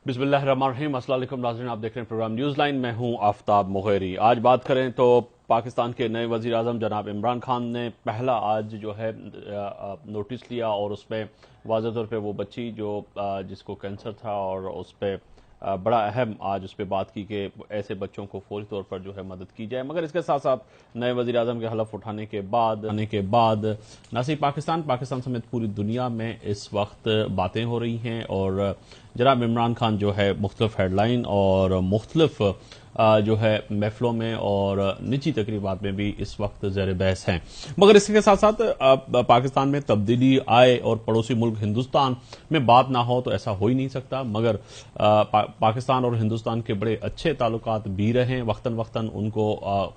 बिस्मिल्लाहिर्रहमानिर्रहीम। अस्सलाम वालेकुम नाज़रीन, आप देख रहे हैं प्रोग्राम न्यूज़ लाइन। मैं हूं आफ्ताब मुगैरी। आज बात करें तो पाकिस्तान के नए वज़ीर आज़म जनाब इमरान खान ने पहला आज जो है नोटिस लिया और उसमें वाज़ेह तौर पे वो बच्ची जो जिसको कैंसर था और उस पर बड़ा अहम आज उस पर बात की कि ऐसे बच्चों को फौरी तौर पर जो है मदद की जाए। मगर इसके साथ साथ नए वज़ीर आज़म के हलफ उठाने के बाद न सिर्फ पाकिस्तान समेत पूरी दुनिया में इस वक्त बातें हो रही हैं और जनाब इमरान खान जो है मुख्तलिफ हेडलाइन और मुख्तलिफ जो है महफिलों में और निजी तकरीबात में भी इस वक्त ज़ेर बहस हैं। मगर इसके साथ साथ पाकिस्तान में तब्दीली आए और पड़ोसी मुल्क हिंदुस्तान में बात ना हो तो ऐसा हो ही नहीं सकता। मगर पाकिस्तान और हिंदुस्तान के बड़े अच्छे ताल्लुकात भी रहे, वक्तन वक्तन उनको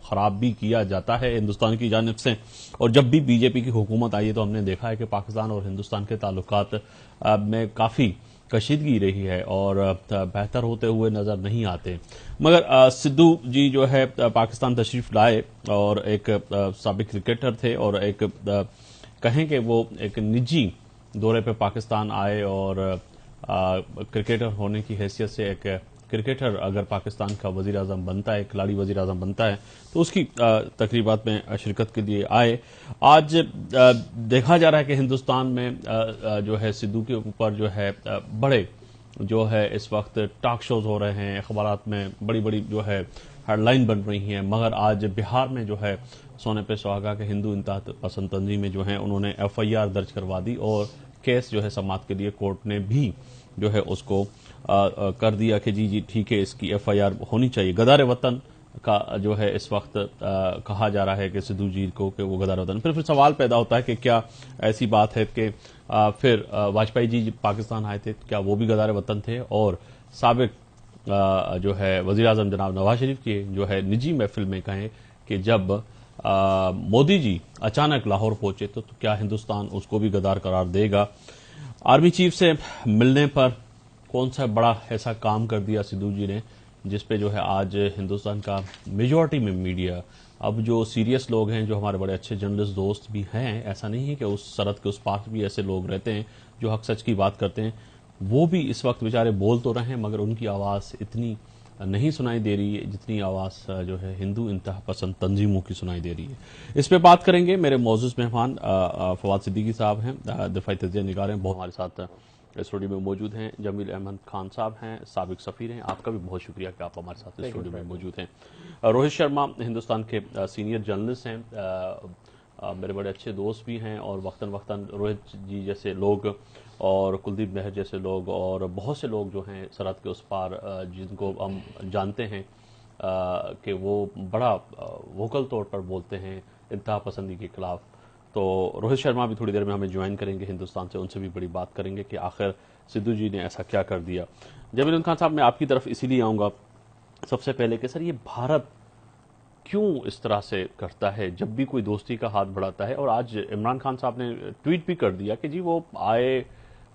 ख़राब भी किया जाता है हिंदुस्तान की जानिब से। और जब भी बीजेपी की हुकूमत आई है तो हमने देखा है कि पाकिस्तान और हिंदुस्तान के ताल्लुकात में काफ़ी कशीदगी रही है और बेहतर होते हुए नजर नहीं आते। मगर सिद्धू जी जो है पाकिस्तान तशरीफ लाए और एक साबिक क्रिकेटर थे और एक कहें कि वो एक निजी दौरे पे पाकिस्तान आए और क्रिकेटर होने की हैसियत से एक क्रिकेटर अगर पाकिस्तान का वजीर आज़म बनता है, खिलाड़ी वजीर आज़म बनता है तो उसकी तकरीबात में शिरकत के लिए आए। आज देखा जा रहा है कि हिंदुस्तान में जो है सिद्धू के ऊपर जो है बड़े जो है इस वक्त टॉक शोज हो रहे हैं, अखबारात में बड़ी बड़ी जो है हेडलाइन बन रही हैं। मगर आज बिहार में जो है सोने पे सुहागा के हिंदू इंतहा पसंद तंजीम में जो है उन्होंने FIR दर्ज करवा दी और केस जो है समाअत के लिए कोर्ट ने भी जो है उसको कर दिया कि जी ठीक है, इसकी FIR होनी चाहिए। गदार वतन का जो है इस वक्त कहा जा रहा है कि सिद्धू जी को कि वो गदार वतन। फिर सवाल पैदा होता है कि क्या ऐसी बात है कि फिर वाजपेयी जी पाकिस्तान आए थे तो क्या वो भी गदार वतन थे? और साबिक जो है वजीर आज़म जनाब नवाज शरीफ की जो है निजी महफिल में कहें कि जब मोदी जी अचानक लाहौर पहुंचे तो क्या हिंदुस्तान उसको भी गदार करार देगा? आर्मी चीफ से मिलने पर कौन सा बड़ा ऐसा काम कर दिया सिद्धू जी ने जिस पे जो है आज हिंदुस्तान का मेजॉरिटी में मीडिया, अब जो सीरियस लोग हैं, जो हमारे बड़े अच्छे जर्नलिस्ट दोस्त भी हैं, ऐसा नहीं है कि उस सरहद के उस पार भी ऐसे लोग रहते हैं जो हक सच की बात करते हैं, वो भी इस वक्त बेचारे बोल तो रहे हैं मगर उनकी आवाज़ इतनी नहीं सुनाई दे रही है जितनी आवाज़ जो है हिंदू इंतहा पसंद तंजीमों की सुनाई दे रही है। इस पे बात करेंगे। मेरे मौजूद मेहमान फवाद सिद्दीकी साहब हैं, दिफाई तज्ज़िया निगार हैं, बहुत हमारे साथ स्टूडियो में मौजूद हैं। जमील अहमद खान साहब हैं, साबिक सफ़ीर हैं, आपका भी बहुत शुक्रिया कि आप हमारे साथ स्टूडियो में मौजूद हैं। रोहित शर्मा हिंदुस्तान के सीनियर जर्नलिस्ट हैं, मेरे बड़े अच्छे दोस्त भी हैं और वक्तन वक्तन रोहित जी जैसे लोग और कुलदीप मेहर जैसे लोग और बहुत से लोग जो हैं सरहद के उस पार जिनको हम जानते हैं कि वो बड़ा वोकल तौर पर बोलते हैं इंतहा पसंदी के खिलाफ। तो रोहित शर्मा भी थोड़ी देर में हमें ज्वाइन करेंगे हिंदुस्तान से, उनसे भी बड़ी बात करेंगे कि आखिर सिद्धू जी ने ऐसा क्या कर दिया। जमील खान साहब, मैं आपकी तरफ इसीलिए आऊँगा सबसे पहले कि सर ये भारत क्यों इस तरह से करता है जब भी कोई दोस्ती का हाथ बढ़ाता है? और आज इमरान खान साहब ने ट्वीट भी कर दिया कि जी वो आए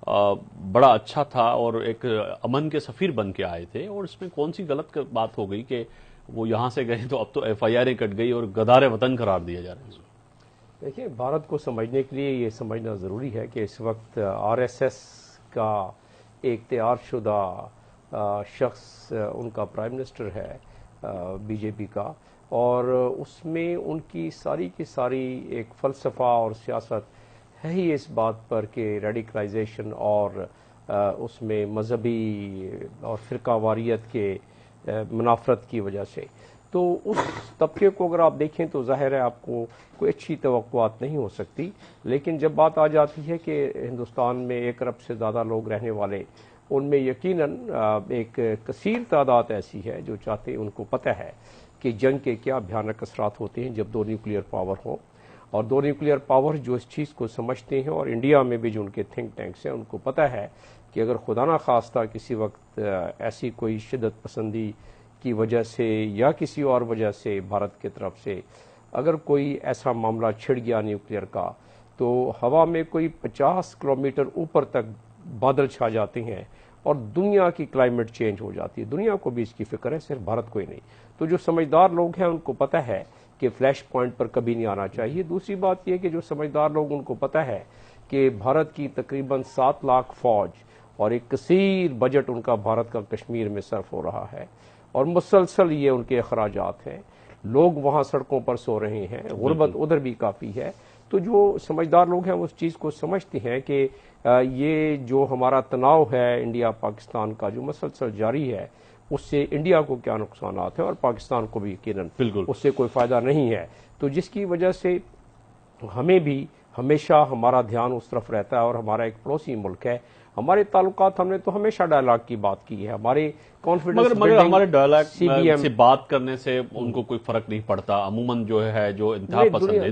बड़ा अच्छा था और एक अमन के सफ़ीर बन के आए थे और इसमें कौन सी गलत बात हो गई कि वो यहाँ से गए तो अब तो FIR कट गई और गदार वतन करार दिया जा रहा है। देखिए, भारत को समझने के लिए ये समझना ज़रूरी है कि इस वक्त RSS का एक तैयारशुदा शख्स उनका प्राइम मिनिस्टर है BJP का, और उसमें उनकी सारी की सारी एक फ़लसफ़ा और सियासत है ही इस बात पर कि रेडिकलाइजेशन और उसमें मजहबी और फ़िरकावारियत के मुनाफरत की वजह से। तो उस तबके को अगर आप देखें तो ज़ाहिर है आपको कोई अच्छी तवक्कुआत नहीं हो सकती। लेकिन जब बात आ जाती है कि हिंदुस्तान में 1 अरब से ज़्यादा लोग रहने वाले, उनमें यकीनन एक कसीर तादाद ऐसी है जो चाहते, उनको पता है कि जंग के क्या भयानक असरात होते हैं जब 2 न्यूक्लियर पावर हों, और 2 न्यूक्लियर पावर जो इस चीज़ को समझते हैं, और इंडिया में भी जो उनके थिंक टैंक्स हैं उनको पता है कि अगर खुदा ना खास्ता किसी वक्त ऐसी कोई शिद्दत पसंदी की वजह से या किसी और वजह से भारत की तरफ से अगर कोई ऐसा मामला छिड़ गया न्यूक्लियर का, तो हवा में कोई 50 किलोमीटर ऊपर तक बादल छा जाते हैं और दुनिया की क्लाइमेट चेंज हो जाती है। दुनिया को भी इसकी फिक्र है, सिर्फ भारत को ही नहीं। तो जो समझदार लोग हैं उनको पता है कि फ्लैश पॉइंट पर कभी नहीं आना चाहिए। दूसरी बात यह कि जो समझदार लोग, उनको पता है कि भारत की तकरीबन 7 लाख फौज और एक कसीर बजट उनका भारत का कश्मीर में सर्फ हो रहा है और मुसलसल ये उनके अखराजात हैं। लोग वहाँ सड़कों पर सो रहे हैं, गुर्बत उधर भी काफ़ी है। तो जो समझदार लोग हैं वो उस चीज़ को समझते हैं कि ये जो हमारा तनाव है इंडिया पाकिस्तान का जो मुसलसल जारी है, उससे इंडिया को क्या नुकसानात हैं और पाकिस्तान को भी यकीनन उससे कोई फ़ायदा नहीं है। तो जिसकी वजह से हमें भी हमेशा हमारा ध्यान उस तरफ रहता है और हमारा एक पड़ोसी मुल्क है, हमारे ताल्लुकात, हमने तो हमेशा डायलॉग की बात की है, हमारे कॉन्फिडेंस मगर हमारे डायलॉग से बात करने से उनको कोई फर्क नहीं पड़ता। अमूमन जो है जो इंतहा पसंद है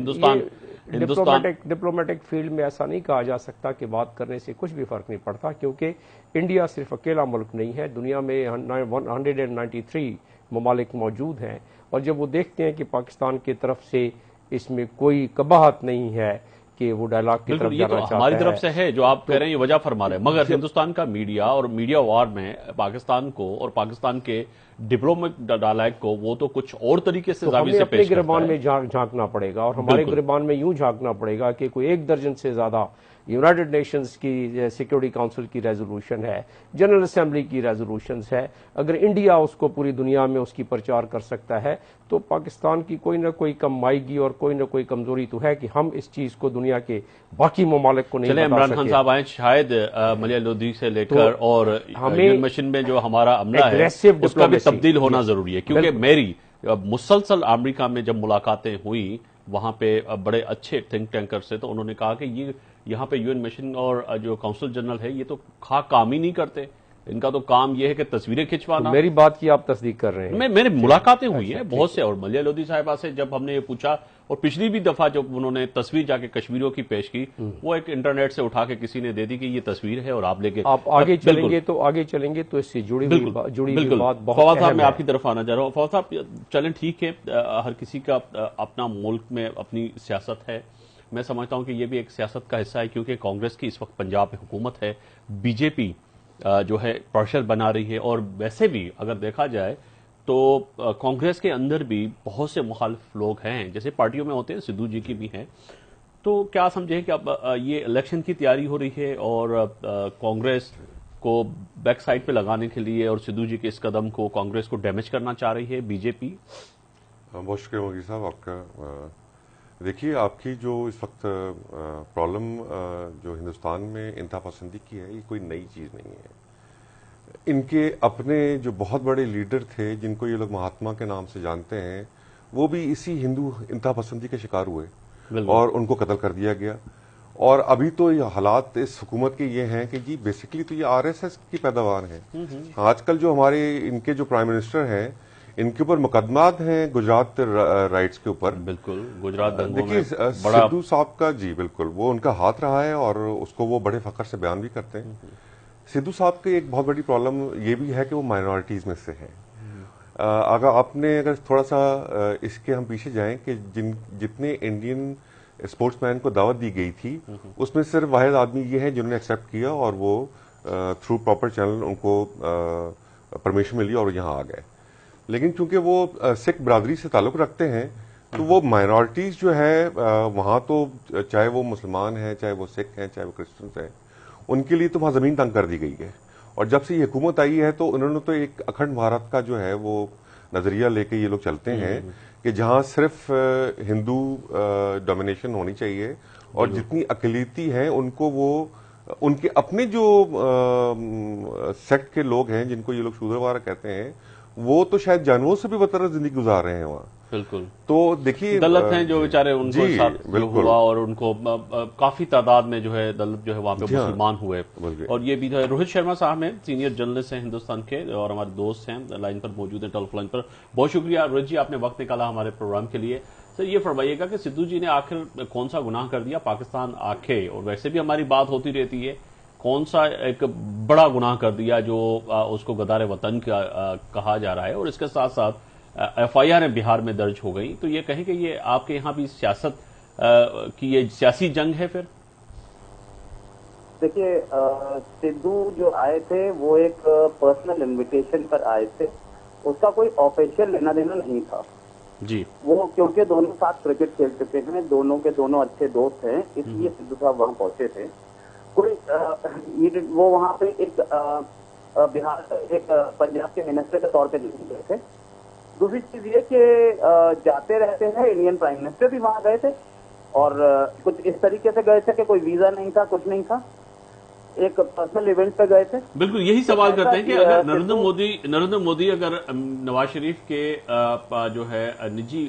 हिंदुस्तान डिप्लोमेटिक फील्ड में ऐसा नहीं कहा जा सकता कि बात करने से कुछ भी फर्क नहीं पड़ता, क्योंकि इंडिया सिर्फ अकेला मुल्क नहीं है, दुनिया में 193 ममालिक मौजूद हैं और जब वो देखते हैं कि पाकिस्तान की तरफ से इसमें कोई कबाहत नहीं है कि वो डायलॉग की तरफ जाना चाहता है। हमारी तरफ से है जो आप कह रहे हैं, ये वजह फरमा रहे हैं, मगर हिंदुस्तान का मीडिया और मीडिया वार में पाकिस्तान को और पाकिस्तान के डिप्लोमेटिक डायलॉग को वो तो कुछ और तरीके से हमें अपने गिरबान में झांकना पड़ेगा और हमारे गिरबान में यूं झांकना पड़ेगा कि कोई 1 दर्जन से ज्यादा यूनाइटेड नेशंस की सिक्योरिटी काउंसिल की रेजोल्यूशन है, जनरल असेंबली की रेजोल्यूशंस है, अगर इंडिया उसको पूरी दुनिया में उसकी प्रचार कर सकता है तो पाकिस्तान की कोई ना कोई कम आएगी और कोई ना कोई कमजोरी तो है कि हम इस चीज को दुनिया के बाकी ममालिक को नहीं बता सके। इमरान खान साहब आए शायद मलिया लोधी से लेकर तो और हमें मशीन में जो हमारा अमला है उसका भी तब्दील होना जरूरी है, क्योंकि मेरी मुसलसल अमेरिका में जब मुलाकातें हुई वहां पे बड़े अच्छे थिंक टैंकर से, तो उन्होंने कहा कि ये यहाँ पे यूएन मिशन और जो काउंसिल जनरल है ये तो काम ही नहीं करते, इनका तो काम ये है कि तस्वीरें खिंचवाना। तो मेरी बात की आप तस्दीक कर रहे हैं? मेरे मुलाकातें हुई हैं बहुत से, और मलिया लोधी साहिबा से जब हमने ये पूछा और पिछली भी दफा जब उन्होंने तस्वीर जाके कश्मीरियों की पेश की, वो एक इंटरनेट से उठा के किसी ने दे दी कि ये तस्वीर है और आप लेके आप आगे चलेंगे तो इससे जुड़ी हुई बात बहुत। फवाद साहब मैं आपकी तरफ आना चाह रहा हूँ। फवाद साहब चलें ठीक है, हर किसी का अपना मुल्क में अपनी सियासत है, मैं समझता हूं कि ये भी एक सियासत का हिस्सा है, क्योंकि कांग्रेस की इस वक्त पंजाब में हुकूमत है, बीजेपी जो है प्रेशर बना रही है और वैसे भी अगर देखा जाए तो कांग्रेस के अंदर भी बहुत से मुखालिफ लोग हैं, जैसे पार्टियों में होते हैं, सिद्धू जी की भी हैं। तो क्या समझे कि अब ये इलेक्शन की तैयारी हो रही है और कांग्रेस को बैक साइड पे लगाने के लिए और सिद्धू जी के इस कदम को कांग्रेस को डैमेज करना चाह रही है बीजेपी? बहुत शुक्रिया मोदी साहब आपका। देखिए, आपकी जो इस वक्त प्रॉब्लम जो हिंदुस्तान में इंतहा पसंदी की है, ये कोई नई चीज़ नहीं है। इनके अपने जो बहुत बड़े लीडर थे जिनको ये लोग महात्मा के नाम से जानते हैं, वो भी इसी हिंदू इंतहा पसंदी के शिकार हुए और उनको कत्ल कर दिया गया। और अभी तो ये हालात इस हुकूमत के ये हैं कि जी बेसिकली तो ये आरएसएस की पैदावार है। आजकल जो हमारे इनके जो प्राइम मिनिस्टर हैं, इनके ऊपर मुकदमात हैं गुजरात राइट्स के ऊपर। बिल्कुल, गुजरात देखिए सिद्धू साहब का, जी बिल्कुल, वो उनका हाथ रहा है और उसको वो बड़े फख्र से बयान भी करते हैं। सिद्धू साहब की एक बहुत बड़ी प्रॉब्लम ये भी है कि वो माइनॉरिटीज में से है। अगर थोड़ा सा इसके हम पीछे जाएं कि जितने इंडियन स्पोर्ट्समैन को दावत दी गई थी, उसमें सिर्फ वाहिद आदमी ये है जिन्होंने एक्सेप्ट किया और वो थ्रू प्रॉपर चैनल उनको परमिशन मिली और यहाँ आ गए। लेकिन चूंकि वो सिख बरादरी से ताल्लुक रखते हैं, तो वो माइनॉरिटीज जो है वहां तो चाहे वो मुसलमान हैं, चाहे वो सिख हैं, चाहे वो क्रिश्चियंस हैं, उनके लिए तो वहां जमीन तंग कर दी गई है। और जब से ये हुकूमत आई है तो उन्होंने तो एक अखंड भारत का जो है वो नजरिया लेके ये लोग चलते हैं कि जहां सिर्फ हिंदू डोमिनेशन होनी चाहिए और जितनी अकलीती हैं उनको वो उनके अपने जो सेक्ट के लोग हैं जिनको ये लोग शूद्रवार कहते हैं, वो तो शायद जानवरों से भी बदतर जिंदगी गुजार रहे हैं वहां। बिल्कुल। तो देखिए दलित हैं जो बेचारे, उनको साथ जो हुआ और उनको काफी तादाद में जो है दलित जो है वहां पे मुसलमान हुए। और ये भी जो है रोहित शर्मा साहब हैं, सीनियर जर्नलिस्ट हैं हिंदुस्तान के और हमारे दोस्त हैं, लाइन पर मौजूद हैं, टेलीफोन लाइन पर। बहुत शुक्रिया रोहित जी, आपने वक्त निकाला हमारे प्रोग्राम के लिए। सर ये फरमाइएगा कि सिद्धू जी ने आखिर कौन सा गुनाह कर दिया पाकिस्तान आखे, और वैसे भी हमारी बात होती रहती है, कौन सा एक बड़ा गुनाह कर दिया जो उसको गदार वतन कहा जा रहा है, और इसके साथ साथ एफआईआर बिहार में दर्ज हो गई। तो ये कहें कि ये आपके यहाँ भी सियासत की ये सियासी जंग है फिर? देखिए, सिद्धू जो आए थे वो एक पर्सनल इनविटेशन पर आए थे, उसका कोई ऑफिशियल लेना देना नहीं था जी। वो क्योंकि दोनों साथ क्रिकेट खेल चुके हैं, दोनों के दोनों अच्छे दोस्त हैं, इसलिए सिद्धू साहब वहां पहुंचे थे। कोई वो वहाँ पे एक बिहार एक पंजाब के मिनिस्टर के तौर पे नहीं गए थे। दूसरी चीज ये कि जाते रहते हैं, इंडियन प्राइम मिनिस्टर भी वहाँ गए थे और कुछ इस तरीके से गए थे कि कोई वीजा नहीं था, कुछ नहीं था, एक पर्सनल इवेंट पे गए थे। बिल्कुल यही सवाल करते हैं कि अगर नरेंद्र मोदी अगर नवाज शरीफ के जो है निजी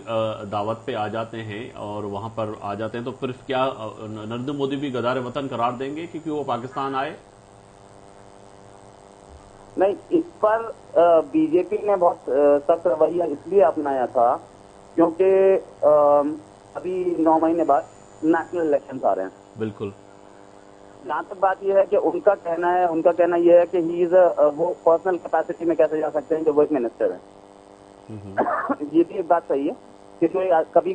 दावत पे आ जाते हैं और वहां पर आ जाते हैं तो फिर क्या नरेंद्र मोदी भी गदार वतन करार देंगे क्योंकि वो पाकिस्तान आए? नहीं, इस पर बीजेपी ने बहुत सख्त रवैया इसलिए अपनाया था क्योंकि अभी 9 महीने बाद नेशनल इलेक्शन आ रहे हैं। बिल्कुल। जहाँ तक बात यह है कि उनका कहना यह है कि ही इज वो पर्सनल कैपेसिटी में कैसे जा सकते हैं जो वो एक मिनिस्टर है। ये भी एक बात सही है कि जो कभी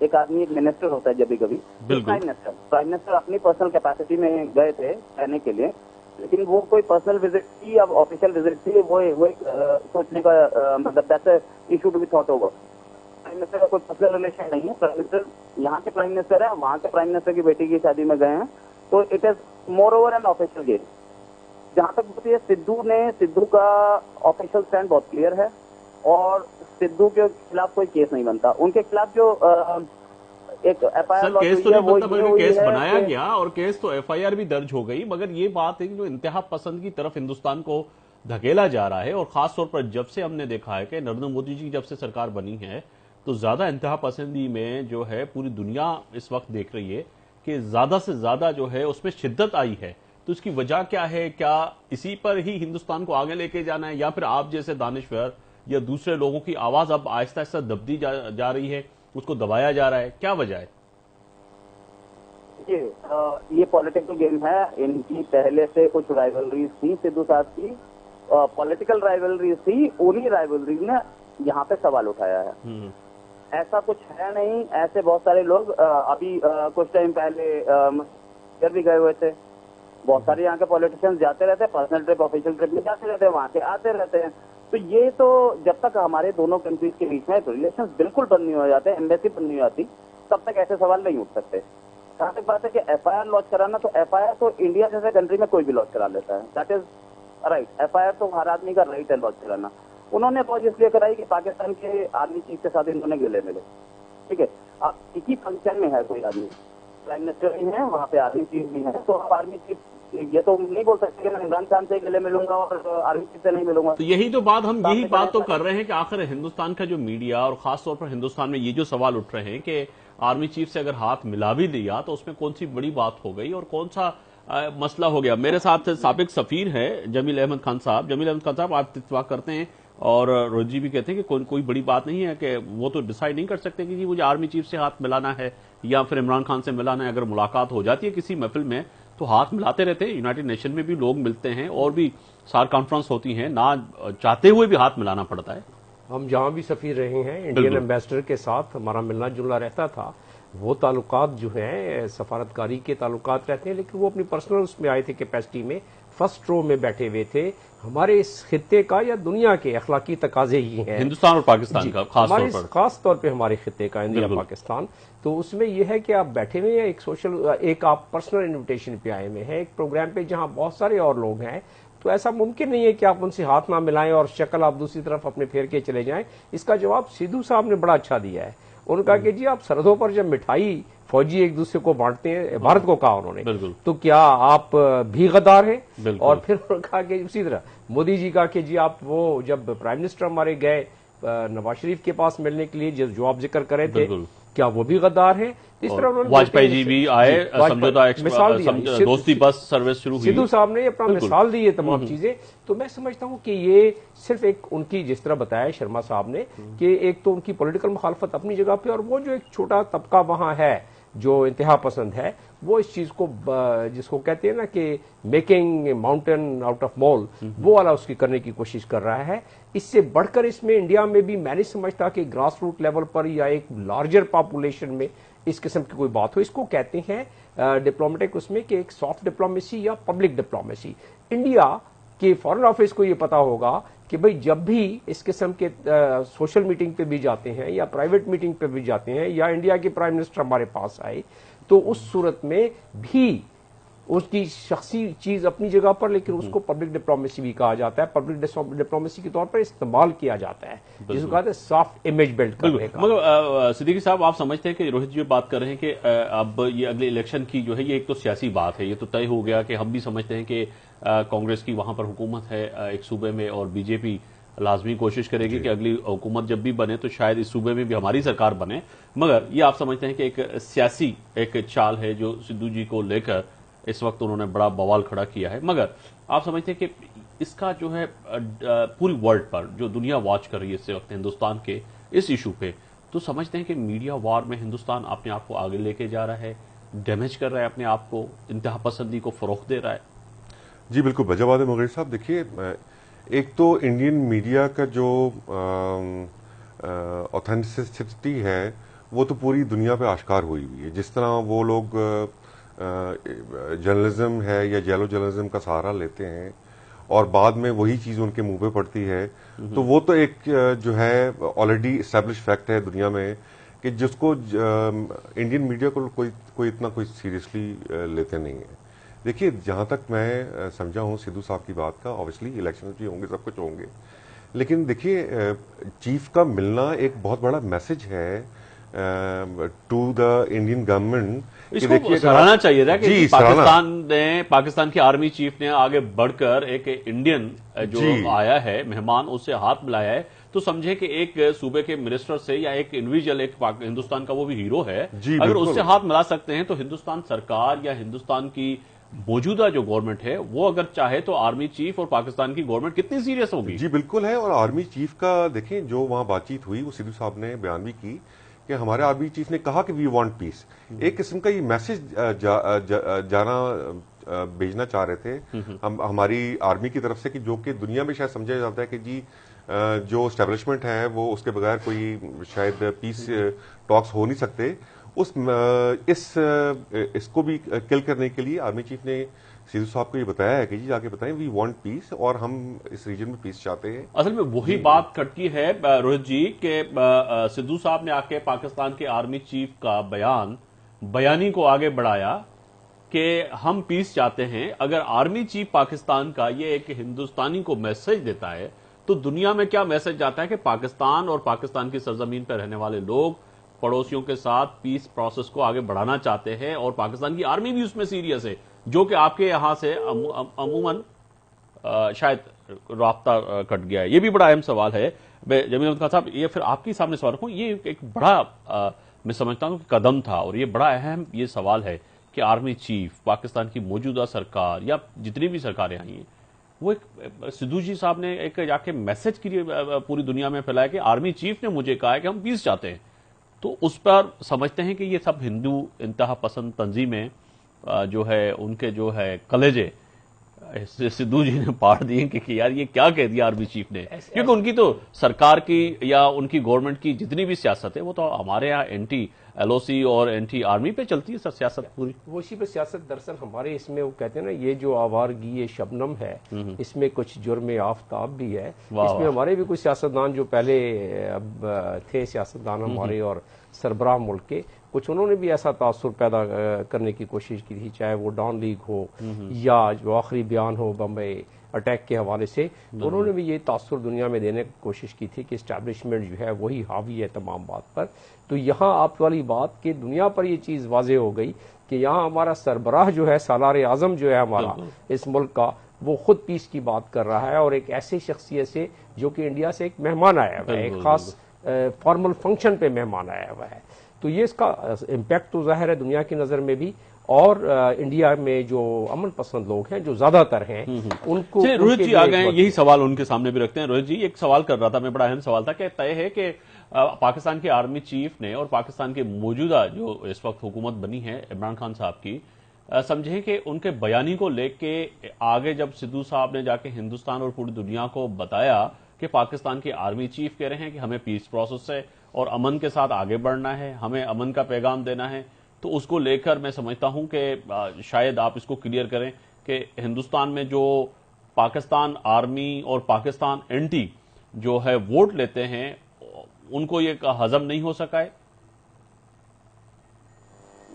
एक आदमी एक मिनिस्टर होता है, जब भी कभी प्राइम मिनिस्टर अपनी पर्सनल कैपेसिटी में गए थे रहने के लिए, लेकिन वो कोई पर्सनल विजिट थी या ऑफिशियल विजिट थी, वो एक सोचने का मतलब that's issue to be thought over. Prime minister का कोई पर्सनल रिलेशन नहीं है। प्राइम मिनिस्टर यहाँ के प्राइम मिनिस्टर है, वहाँ के प्राइम मिनिस्टर की बेटी की शादी में गए हैं, तो it is more over an official game. जहां तक बात है सिद्धू का ऑफिशियल स्टैंड बहुत क्लियर है और सिद्धू के खिलाफ कोई केस नहीं बनता। उनके खिलाफ जो एक एफआईआर केस तो नहीं बनता बल्कि केस बनाया गया और केस तो एफआईआर भी दर्ज हो गई, मगर ये बात है कि जो इंतहा पसंद की तरफ हिंदुस्तान को धकेला जा रहा है और खासतौर पर जब से हमने देखा है कि नरेंद्र मोदी जी जब से सरकार बनी है तो ज्यादा इंतहा पसंदी में जो है पूरी दुनिया इस वक्त देख रही है कि ज्यादा से ज्यादा जो है उसमें शिद्दत आई है। तो इसकी वजह क्या है? क्या इसी पर ही हिंदुस्तान को आगे लेके जाना है या फिर आप जैसे दानिश्वर या दूसरे लोगों की आवाज अब आहिस्ता आहिस्ता दबती जा रही है, उसको दबाया जा रहा है? क्या वजह है? ये पॉलिटिकल गेम है। इनकी पहले से कुछ राइवलरीज थी सिद्धू साहब की, पॉलिटिकल राइवलरीज थी, उन्हीं राइवलरीज ने यहाँ पे सवाल उठाया है। ऐसा कुछ है नहीं, ऐसे बहुत सारे लोग अभी कुछ टाइम पहले इधर भी गए हुए थे। बहुत सारे यहाँ के पॉलिटिशियंस जाते रहते हैं, पर्सनल ट्रिप ऑफिशियल ट्रिप में जाते रहते हैं, वहाँ के आते रहते हैं। तो ये तो जब तक हमारे दोनों कंट्रीज के बीच में रिलेशन बिल्कुल बंद नहीं हो जाते, एम्बेसी बंद नहीं हो जाती, तब तक ऐसे सवाल नहीं उठ सकते। जहाँ तक बात है कि एफआईआर लॉन्च कराना, तो एफआईआर तो इंडिया जैसे कंट्री में कोई भी लॉन्च करा लेता है, दैट इज राइट। एफआईआर तो हर आदमी का राइट है लॉन्च कराना। उन्होंने लॉन्च इसलिए कराई कि पाकिस्तान के आर्मी चीफ के साथ इन्होंने गिले मिले। ठीक है, अब एक ही फंक्शन में है कोई आदमी, प्राइम मिनिस्टर भी है, वहाँ पे आर्मी चीफ भी है, तो आप आर्मी चीफ ये तो नहीं बोल सकते कि मैं इमरान खान से गले मिलूंगा और आर्मी चीफ से नहीं मिलूंगा। तो यही बात तो कर रहे हैं कि आखिर हिंदुस्तान का जो मीडिया और खासतौर पर हिंदुस्तान में ये जो सवाल उठ रहे हैं कि आर्मी चीफ से अगर हाथ मिला भी दिया तो उसमें कौन सी बड़ी बात हो गई और कौन सा मसला हो गया। मेरे साथ साबिक सफीर है जमील अहमद खान साहब। जमील अहमद खान साहब, आप इत्तेफाक करते हैं और रोहित जी भी कहते हैं कि कोई बड़ी बात नहीं है, कि वो तो डिसाइड नहीं कर सकते कि जी मुझे आर्मी चीफ से हाथ मिलाना है या फिर इमरान खान से मिलाना है। अगर मुलाकात हो जाती है किसी महफिल में तो हाथ मिलाते रहते हैं। यूनाइटेड नेशन में भी लोग मिलते हैं और भी सार कॉन्फ्रेंस होती हैं, ना चाहते हुए भी हाथ मिलाना पड़ता है। हम जहां भी सफीर रहे हैं, इंडियन एम्बेसडर के साथ हमारा मिलना जुलना रहता था। वो ताल्लुकात जो हैं सफारतकारी के ताल्लुकात रहते हैं, लेकिन वो अपनी पर्सनल उसमें आए थे कैपेसिटी में, फर्स्ट रो में बैठे हुए थे। हमारे इस खित्ते का या दुनिया के अखलाकी तकाजे ही हैं, हिंदुस्तान और पाकिस्तान का खास तौर पे हमारे खित्ते का, इंडिया पाकिस्तान। तो उसमें यह है कि आप बैठे हुए हैं एक आप पर्सनल इन्विटेशन पे आए हुए हैं एक प्रोग्राम पे जहां बहुत सारे और लोग हैं, तो ऐसा मुमकिन नहीं है कि आप उनसे हाथ ना मिलाएं और शक्ल आप दूसरी तरफ अपने फेर के चले जाएं। इसका जवाब सिद्धू साहब ने बड़ा अच्छा दिया है। उनका कि जी आप सरहदों पर जब मिठाई फौजी एक दूसरे को बांटते हैं, भारत को कहा उन्होंने, तो क्या आप भी गद्दार हैं? और फिर उन्होंने कहा कि उसी तरह मोदी जी का कि जी आप वो जब प्राइम मिनिस्टर हमारे गए नवाज शरीफ के पास मिलने के लिए जो आप जिक्र कर रहे थे, क्या वो भी गद्दार हैं? इस तरह उन्होंने वाजपेयी जी भी आए, समझौता मिसाल दोस्ती बस सर्विस शुरू हुई। सिद्धू साहब ने अपना मिसाल दी ये तमाम चीजें। तो मैं समझता हूं कि ये सिर्फ एक उनकी, जिस तरह बताया शर्मा साहब ने, कि एक तो उनकी पॉलिटिकल मुखालफत अपनी जगह पे, और वो जो एक छोटा तबका वहां है जो इंतहा पसंद है, वो इस चीज को जिसको कहते हैं ना कि making mountain out of mall, वो वाला उसकी करने की कोशिश कर रहा है। इससे बढ़कर इसमें इंडिया में भी मैं नहीं समझता कि ग्रास रूट लेवल पर या एक लार्जर पॉपुलेशन में इस किस्म की कोई बात हो। इसको कहते हैं डिप्लोमेटिक उसमें कि एक सॉफ्ट डिप्लोमेसी या पब्लिक डिप्लोमेसी। इंडिया के फॉरेन ऑफिस को ये पता होगा कि भाई जब भी इस किस्म के सोशल मीटिंग पे भी जाते हैं या प्राइवेट मीटिंग पे भी जाते हैं या इंडिया के प्राइम मिनिस्टर हमारे पास आए, तो उस सूरत में भी اس کی شخصی چیز اپنی جگہ پر، لیکن اس کو پبلک ڈپلومیسی بھی کہا جاتا ہے، پبلک ڈپلومیسی کے طور پر استعمال کیا جاتا ہے، جس کو کہتے ہیں سافٹ امیج بلڈ کرنے کا۔ مگر صدیقی صاحب، آپ سمجھتے ہیں کہ روہت جی بات کر رہے ہیں کہ اب یہ اگلے الیکشن کی جو ہے یہ ایک تو سیاسی بات ہے، یہ تو طے ہو گیا کہ ہم بھی سمجھتے ہیں کہ کانگریس کی وہاں پر حکومت ہے ایک صوبے میں، اور بی جے پی لازمی کوشش کرے گی کہ اگلی حکومت جب بھی بنے تو شاید اس صوبے میں بھی ہماری سرکار بنے، مگر یہ آپ سمجھتے ہیں کہ ایک سیاسی ایک چال ہے جو سدھو جی کو لے کر اس وقت انہوں نے بڑا بوال کھڑا کیا ہے، مگر آپ سمجھتے ہیں کہ اس کا جو ہے پوری ورلڈ پر جو دنیا واچ کر رہی ہے اس وقت ہندوستان کے اس ایشو پہ، تو سمجھتے ہیں کہ میڈیا وار میں ہندوستان اپنے آپ کو آگے لے کے جا رہا ہے، ڈیمیج کر رہا ہے اپنے آپ کو، انتہا پسندی کو فروغ دے رہا ہے؟ جی بالکل وجہ بات ہے مغیر صاحب۔ دیکھیے، ایک تو انڈین میڈیا کا جو اوتھینٹسٹی ہے وہ تو پوری دنیا پہ آشکار ہوئی ہوئی ہے، جس طرح وہ لوگ جرنلزم ہے یا جیلو جرنلزم کا سہارا لیتے ہیں اور بعد میں وہی چیز ان کے منہ پہ پڑتی ہے، تو وہ تو ایک جو ہے آلریڈی اسٹیبلش فیکٹ ہے دنیا میں کہ جس کو انڈین میڈیا کو کوئی اتنا کوئی سیریسلی لیتے نہیں ہے۔ دیکھیے، جہاں تک میں سمجھا ہوں سدھو صاحب کی بات کا، آبویسلی الیکشن بھی ہوں گے، سب کچھ ہوں گے، لیکن دیکھیے چیف کا ملنا ایک بہت بڑا میسج ہے ٹو دا انڈین گورنمنٹ۔ اس کو سراہنا چاہیے تھا کہ پاکستان کی آرمی چیف نے آگے بڑھ کر ایک انڈین جو آیا ہے مہمان، اس سے ہاتھ ملایا ہے، تو سمجھے کہ ایک صوبے کے منسٹر سے یا ایک انڈیویجل ایک ہندوستان کا وہ بھی ہیرو ہے، اگر اس سے ہاتھ ملا سکتے ہیں تو ہندوستان سرکار یا ہندوستان کی موجودہ جو گورنمنٹ ہے وہ اگر چاہے تو آرمی چیف اور پاکستان کی گورنمنٹ کتنی سیریس ہوگی۔ جی بالکل ہے، اور آرمی چیف کا دیکھیں جو وہاں بات چیت ہوئی، وہ سدھو صاحب نے بیان بھی کی کہ ہمارے آرمی چیف نے کہا کہ وی وانٹ پیس، ایک قسم کا یہ میسج بھیجنا چاہ رہے تھے ہماری آرمی کی طرف سے، کہ جو کہ دنیا میں شاید سمجھا جاتا ہے کہ جی جو اسٹیبلشمنٹ ہے وہ اس کے بغیر کوئی شاید پیس ٹاکس ہو نہیں سکتے، اس کو بھی کل کرنے کے لیے آرمی چیف نے سدھو صاحب کو یہ بتایا ہے کہ جی جا کے بتائیں وی وانٹ پیس، اور ہم اس ریجن میں پیس چاہتے ہیں۔ اصل میں وہی بات کھٹکی ہے روہت جی کہ سدھو صاحب نے آ کے پاکستان کے آرمی چیف کا بیانی کو آگے بڑھایا کہ ہم پیس چاہتے ہیں۔ اگر آرمی چیف پاکستان کا یہ ایک ہندوستانی کو میسج دیتا ہے تو دنیا میں کیا میسج جاتا ہے کہ پاکستان اور پاکستان کی سرزمین پر رہنے والے لوگ پڑوسیوں کے ساتھ پیس پروسیس کو آگے بڑھانا چاہتے ہیں، اور پاکستان کی آرمی بھی اس میں سیریس ہے، جو کہ آپ کے یہاں سے عموماً شاید رابطہ کٹ گیا ہے۔ یہ بھی بڑا اہم سوال ہے جمیل احمد خان صاحب، یہ پھر آپ کے سامنے سوال رکھوں، یہ ایک بڑا میں سمجھتا ہوں کہ قدم تھا، اور یہ بڑا اہم یہ سوال ہے کہ آرمی چیف پاکستان کی موجودہ سرکار یا جتنی بھی سرکاریں آئی ہیں، وہ ایک سدھو جی صاحب نے ایک جا کے میسج کے لیے پوری دنیا میں پھیلایا کہ آرمی چیف نے مجھے کہا ہے کہ ہم پیس چاہتے ہیں، تو اس پر سمجھتے ہیں کہ یہ سب ہندو انتہا پسند تنظیمیں جو ہے ان کے جو ہے کلیجے سدھو جی نے پاڑ دیے کہ یار یہ کیا کہہ دیا آرمی چیف نے، کیونکہ ان کی تو سرکار کی یا ان کی گورنمنٹ کی جتنی بھی سیاست ہے وہ تو ہمارے ہاں اینٹی ایل او سی اور اینٹی آرمی پہ چلتی ہے سر سیاست پوری، وہ اسی پہ سیاست۔ دراصل ہمارے اس میں وہ کہتے ہیں نا، یہ جو آوارگی شبنم ہے اس میں کچھ جرم آفتاب بھی ہے، اس میں ہمارے بھی کچھ سیاستدان جو پہلے اب تھے سیاستدان ہمارے اور سربراہ ملک کے، کچھ انہوں نے بھی ایسا تاثر پیدا کرنے کی کوشش کی تھی، چاہے وہ ڈان لیگ ہو یا جو آخری بیان ہو بمبئی اٹیک کے حوالے سے، تو انہوں نے بھی یہ تاثر دنیا میں دینے کی کوشش کی تھی کہ اسٹیبلشمنٹ جو ہے وہی حاوی ہے تمام بات پر۔ تو یہاں آپ والی بات کہ دنیا پر یہ چیز واضح ہو گئی کہ یہاں ہمارا سربراہ جو ہے، سالار اعظم جو ہے ہمارا اس ملک کا، وہ خود پیس کی بات کر رہا ہے، اور ایک ایسی شخصیت سے جو کہ انڈیا سے ایک مہمان آیا ہوا ہے، ایک خاص فارمل فنکشن پہ مہمان آیا ہوا ہے، تو یہ اس کا امپیکٹ تو ظاہر ہے دنیا کی نظر میں بھی، اور انڈیا میں جو امن پسند لوگ ہیں جو زیادہ تر ہیں ان کو۔ روہت جی آ گئے، یہی سوال ان کے سامنے بھی رکھتے ہیں۔ روہت جی ایک سوال کر رہا تھا میں، بڑا اہم سوال تھا کہ طے ہے کہ پاکستان کے آرمی چیف نے اور پاکستان کے موجودہ جو اس وقت حکومت بنی ہے عمران خان صاحب کی، سمجھیں کہ ان کے بیانی کو لے کے آگے جب سدھو صاحب نے جا کے ہندوستان اور پوری دنیا کو بتایا کہ پاکستان کے آرمی چیف کہہ رہے ہیں کہ ہمیں پیس پروسیس سے اور امن کے ساتھ آگے بڑھنا ہے، ہمیں امن کا پیغام دینا ہے، تو اس کو لے کر میں سمجھتا ہوں کہ شاید آپ اس کو کلیئر کریں کہ ہندوستان میں جو پاکستان آرمی اور پاکستان اینٹی جو ہے ووٹ لیتے ہیں ان کو یہ ہضم نہیں ہو سکا ہے۔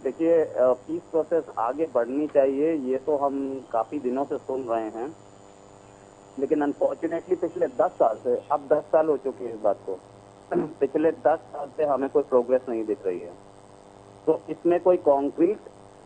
देखिए, पीस प्रोसेस आगे बढ़नी चाहिए, ये तो हम काफी दिनों से सुन रहे हैं, लेकिन अनफॉर्चुनेटली पिछले 10 साल से, अब 10 साल हो चुके हैं इस बात को, पिछले 10 साल से हमें कोई प्रोग्रेस नहीं दिख रही है। तो इसमें कोई कॉन्क्रीट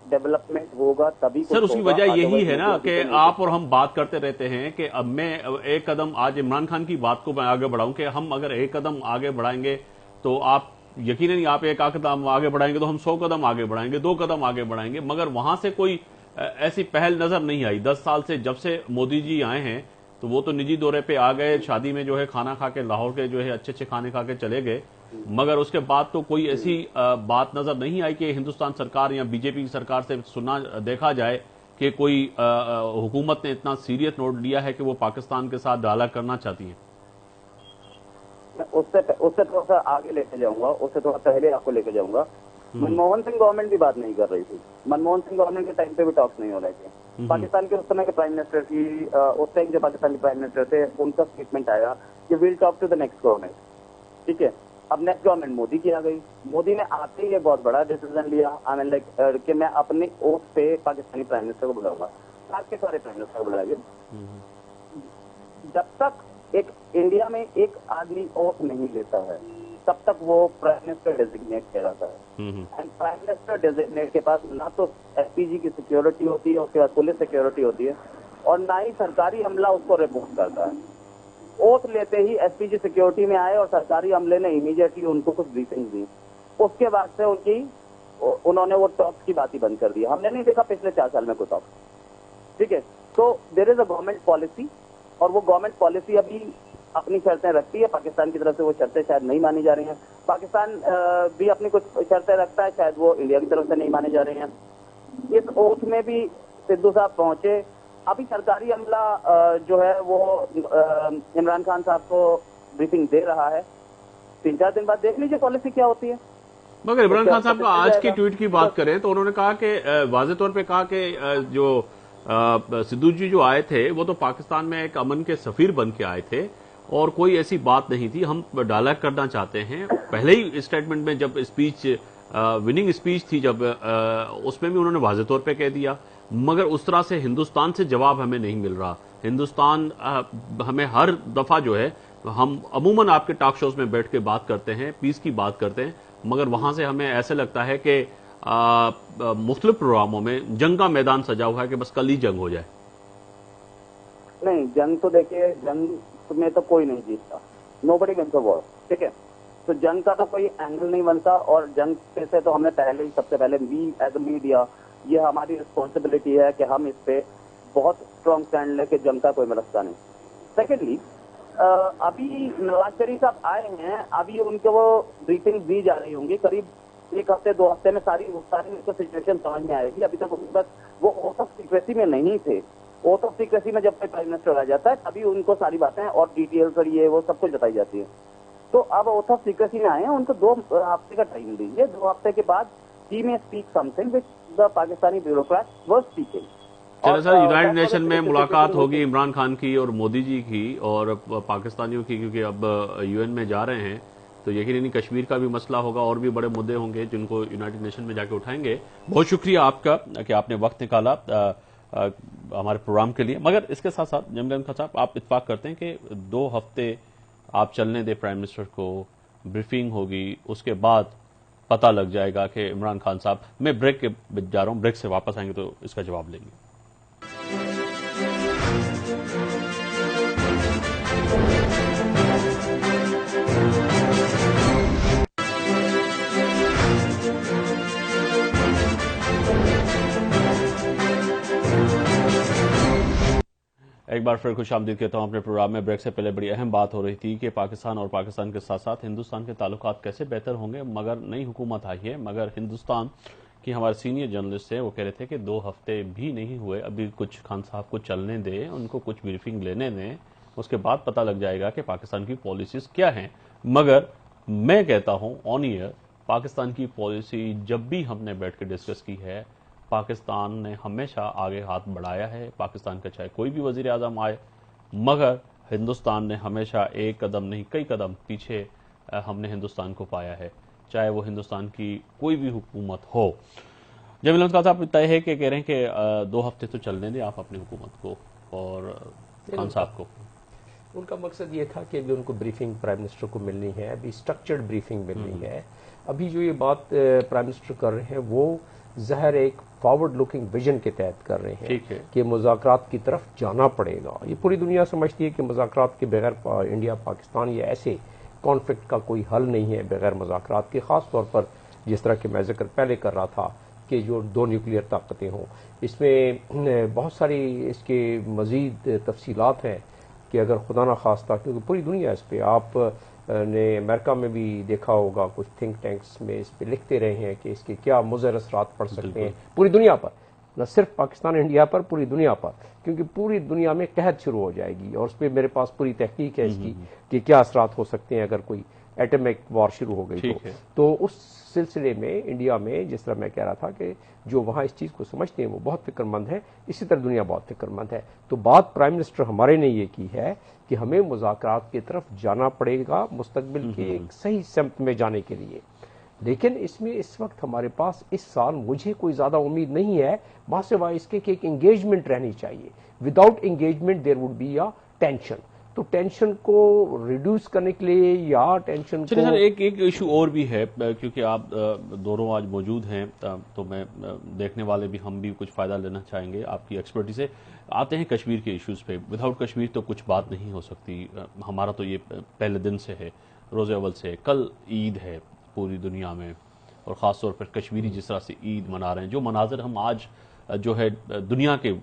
डेवलपमेंट होगा तभी सर, उसकी वजह यही है ना कि नहीं। आप और हम बात करते रहते हैं कि अब मैं एक कदम, आज इमरान खान की बात को मैं आगे बढ़ाऊं कि हम अगर एक कदम आगे बढ़ाएंगे तो आप यकीनन आप एक कदम आगे बढ़ाएंगे तो हम 100 कदम आगे बढ़ाएंगे, 2 कदम आगे बढ़ाएंगे, मगर वहां से कोई ऐसी पहल नजर नहीं आई। 10 साल से जब से मोदी जी आए हैं तो वो तो निजी दौरे पे आ गए, शादी में जो है खाना खा के, लाहौर के जो है अच्छे अच्छे खाने खा के चले गए, मगर उसके बाद तो कोई ऐसी बात नजर नहीं आई कि हिंदुस्तान सरकार या बीजेपी की सरकार से सुना देखा जाए कि कोई हुकूमत ने इतना सीरियस नोट लिया है कि वो पाकिस्तान के साथ डायलॉग करना चाहती है। उससे थोड़ा सा आगे लेके जाऊंगा, उससे थोड़ा पहले आपको लेके जाऊंगा। मनमोहन सिंह गवर्नमेंट भी बात नहीं कर रही थी, मनमोहन सिंह गवर्नमेंट के टाइम पे भी टॉक्स नहीं हो रहे थे। पाकिस्तान के उस समय के प्राइम मिनिस्टर की, उस टाइम जो पाकिस्तान के प्राइम मिनिस्टर थे, उनका स्टेटमेंट आया कि will talk to the next government. ठीक है, अब नेक्स्ट गवर्नमेंट मोदी की आ गई। मोदी ने आते ही बहुत बड़ा डिसीजन लिया, आई मीन लाइक कि मैं अपनी ओथ पे पाकिस्तानी प्राइम मिनिस्टर को बुलाऊंगा, सारे के सारे प्राइम मिनिस्टर को बुलाएंगे। जब तक एक इंडिया में एक आदमी ओथ नहीं लेता है तब तक वो प्राइम मिनिस्टर डेजिग्नेट किया जाता है। एंड प्राइम मिनिस्टर डेजिग्नेट के पास ना तो एसपीजी की सिक्योरिटी होती है, उसके बाद पुलिस सिक्योरिटी होती है, और ना ही सरकारी अमला उसको रिपोर्ट करता है। ओथ लेते ही एसपीजी सिक्योरिटी में आए और सरकारी अमले ने इमीडिएटली उनको कुछ ब्रीफिंग दी। उसके बाद से उन्होंने वो टॉक्स की बात ही बंद कर दी। हमने नहीं देखा पिछले 4 साल में कोई टॉक्स। ठीक है, तो there is a government policy, और वो गवर्नमेंट पॉलिसी अभी अपनी शर्तें रखती है। पाकिस्तान की तरफ से वो शर्तें शायद नहीं मानी जा रही हैं, पाकिस्तान भी अपनी कुछ शर्तें रखता है, शायद वो इंडिया की तरफ से नहीं माने जा रही हैं। इस ओथ में भी सिद्धू साहब पहुंचे। अभी सरकारी अमला जो है वो इमरान खान साहब को ब्रीफिंग दे रहा है। 3-4 दिन बाद देख लीजिए पॉलिसी क्या होती है। मगर इमरान खान साहब का आज के ट्वीट की बात करें तो उन्होंने कहा कि वाज़ेह तौर पे कहा कि जो सिद्धू जी जो आए थे वो तो पाकिस्तान में एक अमन के सफीर बन के आए थे और कोई ऐसी बात नहीं थी, हम डायलॉग करना चाहते हैं। पहले ही स्टेटमेंट में जब स्पीच विनिंग स्पीच थी जब उसमें भी उन्होंने वाज़ेह तौर पे कह दिया, मगर उस तरह से हिंदुस्तान से जवाब हमें नहीं मिल रहा। हिंदुस्तान हमें हर दफा जो है, हम अमूमन आपके टॉक शोज में बैठ के बात करते हैं, पीस की बात करते हैं, मगर वहां से हमें ऐसे लगता है कि मुख्तलिफ प्रोग्रामों में जंग का मैदान सजा हुआ है कि बस कल ही जंग हो जाए। नहीं, जंग तो देखिए, जंग में तो कोई नहीं जीतता, नोबडी विन्स द वॉर। ठीक है, तो जंग का तो कोई एंगल नहीं बनता, और जंग से तो हमें पहले ही, सबसे पहले वी एज अ मीडिया, ये हमारी रिस्पॉन्सिबिलिटी है कि हम इस पे बहुत स्ट्रॉन्ग स्टैंड लेके जंग का कोई रास्ता नहीं। सेकेंडली, अभी नवाज शरीफ साहब आए हैं, अभी उनको वो ब्रीफिंग दी जा रही होंगी, करीब 1 हफ्ते 2 हफ्ते में सारी उनको सिचुएशन समझ में आएगी। अभी तक बस वो ओथ ऑफ सीक्रेसी में नहीं थे। ओथ ऑफ सीक्रेसी में जब प्राइम मिनिस्टर आ जाता है तभी उनको सारी बातें और डिटेल्स और ये वो सब कुछ बताई जाती है। तो अब ओथ ऑफ सीक्रेसी में आए हैं, उनको 2 हफ्ते का टाइम दीजिए। 2 हफ्ते के बाद ही में speak something which the Pakistani bureaucrat was speaking. चलो सर, यूनाइटेड नेशन में मुलाकात होगी इमरान खान की और मोदी जी की और पाकिस्तानियों की, क्योंकि अब यूएन में जा रहे हैं, तो यकीनन कश्मीर का भी मसला होगा और भी बड़े मुद्दे होंगे जिनको यूनाइटेड नेशन में जाके उठाएंगे। बहुत शुक्रिया आपका कि आपने वक्त निकाला हमारे प्रोग्राम के लिए। मगर इसके साथ साथ इमरान खान साहब, आप इत्फाक करते हैं कि 2 हफ्ते आप चलने दें प्राइम मिनिस्टर को, ब्रीफिंग होगी, उसके बाद पता लग जाएगा कि इमरान खान साहब, मैं ब्रेक के जा रहा हूं, ब्रेक से वापस आएंगे तो इसका जवाब लेंगे। एक बार फिर खुशामदीद कहता हूं अपने प्रोग्राम में। ब्रेक से पहले बड़ी अहम बात हो रही थी कि पाकिस्तान और पाकिस्तान के साथ साथ हिंदुस्तान के ताल्लुकात कैसे बेहतर होंगे, मगर नई हुकूमत आई है, मगर हिंदुस्तान की हमारे सीनियर जर्नलिस्ट हैं, वो कह रहे थे कि 2 हफ्ते भी नहीं हुए, अभी कुछ खान साहब को चलने दें, उनको कुछ ब्रीफिंग लेने दें, उसके बाद पता लग जाएगा कि पाकिस्तान की पॉलिसीज क्या हैं। मगर मैं कहता हूं ऑन ईयर, पाकिस्तान की पॉलिसी जब भी हमने बैठ के डिस्कस की है, पाकिस्तान ने हमेशा आगे हाथ बढ़ाया है। पाकिस्तान का चाहे कोई भी वजीर आजम आए, मगर हिंदुस्तान ने हमेशा एक कदम नहीं कई कदम पीछे हमने हिंदुस्तान को पाया है, चाहे वो हिंदुस्तान की कोई भी हुकूमत हो। جمیل احمد صاحب طے ہے کہ کہہ رہے ہیں کہ 2 ہفتے تو چلنے دیں آپ اپنی حکومت کو اور خان صاحب کو. ان کا مقصد یہ تھا کہ ابھی ان کو بریفنگ پرائم منسٹر کو ملنی ہے، ابھی اسٹرکچرڈ بریفنگ ملنی ہے. ابھی جو یہ بات پرائم منسٹر کر رہے ہیں وہ ظاہر ایک فارورڈ لوکنگ ویژن کے تحت کر رہے ہیں کہ مذاکرات کی طرف جانا پڑے گا. یہ پوری دنیا سمجھتی ہے کہ مذاکرات کے بغیر انڈیا پاکستان یا ایسے کانفلکٹ کا کوئی حل نہیں ہے بغیر مذاکرات کے، خاص طور پر جس طرح کہ میں ذکر پہلے کر رہا تھا کہ جو 2 نیوکلیئر طاقتیں ہوں. اس میں بہت ساری اس کے مزید تفصیلات ہیں کہ اگر خدا نہ خواستہ، کیونکہ پوری دنیا اس پہ، آپ نے امریکہ میں بھی دیکھا ہوگا کچھ تھنک ٹینکس میں اس پہ لکھتے رہے ہیں کہ اس کے کیا مضر اثرات پڑ سکتے ہیں پوری دنیا پر، نہ صرف پاکستان انڈیا پر، پوری دنیا پر، کیونکہ پوری دنیا میں قحط شروع ہو جائے گی اور اس پہ میرے پاس پوری تحقیق ہے اس کی کہ کیا اثرات ہو سکتے ہیں اگر کوئی ایٹمک وار شروع ہو گئی تو اس سلسلے میں انڈیا میں جس طرح میں کہہ رہا تھا کہ جو وہاں اس چیز کو سمجھتے ہیں وہ بہت فکر مند ہے، اسی طرح دنیا بہت فکر مند ہے. تو بات پرائم منسٹر ہمارے نے یہ کی ہے کہ ہمیں مذاکرات کی طرف جانا پڑے گا مستقبل کے ایک صحیح سمت میں جانے کے لیے. لیکن اس میں اس وقت ہمارے پاس اس سال مجھے کوئی زیادہ امید نہیں ہے، وہاں سوائے اس کے کہ ایک انگیجمنٹ رہنی چاہیے. Without engagement there would be a tension. تو ٹینشن کو ریڈیوس کرنے کے لیے یا ٹینشن کو سر ایک ایشو اور بھی ہے، کیونکہ آپ دونوں آج موجود ہیں تو میں دیکھنے والے بھی ہم بھی کچھ فائدہ لینا چاہیں گے آپ کی ایکسپرٹی سے. آتے ہیں کشمیر کے ایشوز پہ. وداؤٹ کشمیر تو کچھ بات نہیں ہو سکتی. ہمارا تو یہ پہلے دن سے ہے، روز اول سے. کل عید ہے پوری دنیا میں اور خاص طور پر کشمیری جس طرح سے عید منا رہے ہیں، جو مناظر ہم آج جو ہے دنیا کے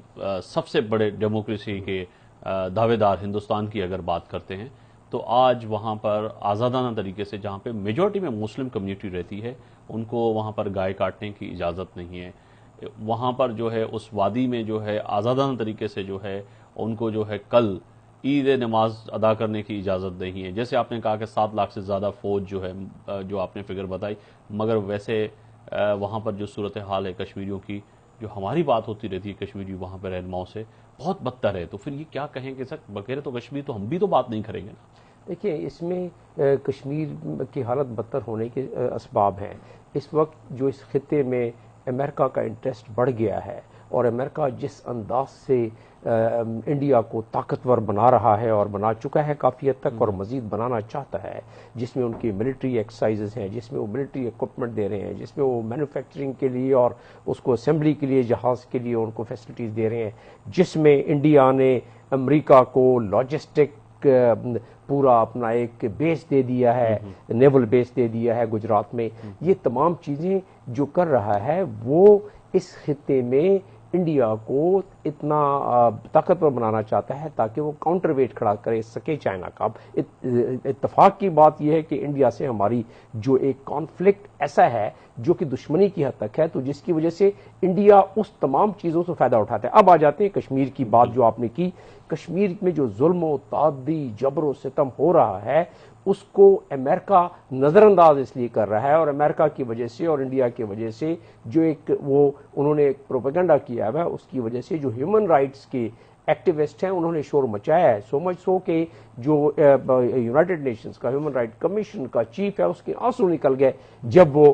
سب سے بڑے ڈیموکریسی کے دعوے دار ہندوستان کی اگر بات کرتے ہیں تو آج وہاں پر آزادانہ طریقے سے، جہاں پہ میجورٹی میں مسلم کمیونٹی رہتی ہے، ان کو وہاں پر گائے کاٹنے کی اجازت نہیں ہے. وہاں پر جو ہے اس وادی میں جو ہے آزادانہ طریقے سے جو ہے ان کو جو ہے کل عید نماز ادا کرنے کی اجازت نہیں ہے. جیسے آپ نے کہا کہ 7 لاکھ سے زیادہ فوج جو ہے، جو آپ نے فگر بتائی، مگر ویسے وہاں پر جو صورتحال ہے کشمیریوں کی، جو ہماری بات ہوتی رہتی ہے کشمیری وہاں پہ رہنماؤں سے، بہت بدتر ہے. تو پھر یہ کیا کہیں گے سر، بغیر تو کشمیر تو ہم بھی تو بات نہیں کریں گے نا. دیکھیں اس میں کشمیر کی حالت بدتر ہونے کے اسباب ہیں. اس وقت جو اس خطے میں امریکہ کا انٹرسٹ بڑھ گیا ہے اور امریکہ جس انداز سے انڈیا کو طاقتور بنا رہا ہے اور بنا چکا ہے کافی حد تک اور مزید بنانا چاہتا ہے، جس میں ان کی ملٹری ایکسرسائزز ہیں، جس میں وہ ملٹری اکوپمنٹ دے رہے ہیں، جس میں وہ مینوفیکچرنگ کے لیے اور اس کو اسمبلی کے لیے جہاز کے لیے ان کو فیسلٹیز دے رہے ہیں، جس میں انڈیا نے امریکہ کو لاجسٹک پورا اپنا ایک بیس دے دیا ہے، نیول بیس دے دیا ہے گجرات میں. یہ تمام چیزیں جو کر رہا ہے وہ اس خطے میں انڈیا کو اتنا طاقتور بنانا چاہتا ہے تاکہ وہ کاؤنٹر ویٹ کھڑا کر سکے چائنا کا. اتفاق کی بات یہ ہے کہ انڈیا سے ہماری جو ایک کانفلکٹ ایسا ہے جو کہ دشمنی کی حد تک ہے، تو جس کی وجہ سے انڈیا اس تمام چیزوں سے فائدہ اٹھاتا ہے. اب آ جاتے ہیں کشمیر کی بات جو آپ نے کی. کشمیر میں جو ظلم و تعدی، جبر و ستم ہو رہا ہے اس کو امریکہ نظر انداز اس لیے کر رہا ہے، اور امریکہ کی وجہ سے اور انڈیا کی وجہ سے جو ایک وہ انہوں نے ایک پروپیگنڈا کیا ہے، اس کی وجہ سے جو ہیومن رائٹس کے ایکٹیوسٹ ہیں انہوں نے شور مچایا ہے. سو مچ سو کہ جو یونائٹڈ نیشنز کا ہیومن رائٹ کمیشن کا چیف ہے اس کے آنسو نکل گئے جب وہ